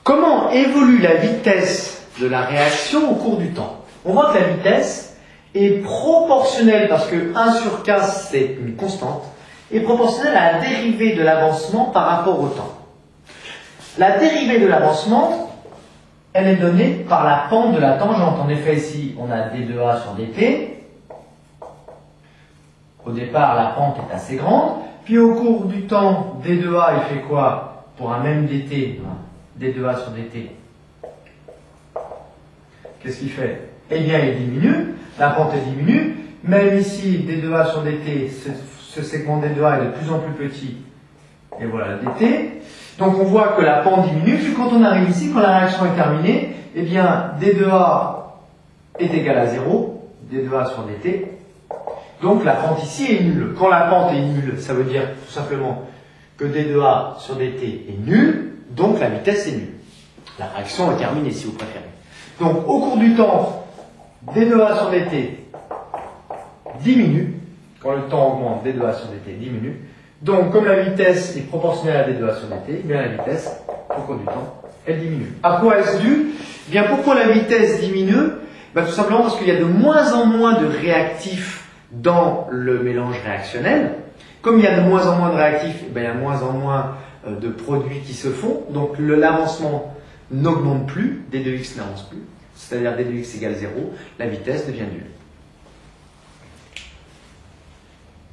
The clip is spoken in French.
Comment évolue la vitesse de la réaction au cours du temps? On voit que la vitesse est proportionnelle, parce que 1 sur k c'est une constante, est proportionnelle à la dérivée de l'avancement par rapport au temps. La dérivée de l'avancement, elle est donnée par la pente de la tangente. En effet, ici, on a d2a sur dt. Au départ, la pente est assez grande. Puis au cours du temps, d2a, il fait quoi? Pour un même dt, d2a sur dt, qu'est-ce qu'il fait? Eh bien, il diminue. La pente elle diminue. Même ici, d2a sur dt, ce segment d2a est de plus en plus petit. Et voilà dt. Donc on voit que la pente diminue. Puis quand on arrive ici, quand la réaction est terminée, eh bien, d2a est égal à 0, d2a sur dt. Donc la pente ici est nulle. Quand la pente est nulle, ça veut dire tout simplement que d2a sur dt est nul, donc la vitesse est nulle. La réaction est terminée si vous préférez. Donc au cours du temps, d2a sur dt diminue. Quand le temps augmente, d2a sur dt diminue. Donc comme la vitesse est proportionnelle à d2a sur dt, eh bien la vitesse au cours du temps, elle diminue. À quoi est-ce dû? Eh bien pourquoi la vitesse diminue? Tout simplement parce qu'il y a de moins en moins de réactifs dans le mélange réactionnel. Comme il y a de moins en moins de réactifs, il y a de moins en moins de produits qui se font. Donc l'avancement n'augmente plus, d de x n'avance plus. C'est-à-dire d de x égale 0, la vitesse devient nulle.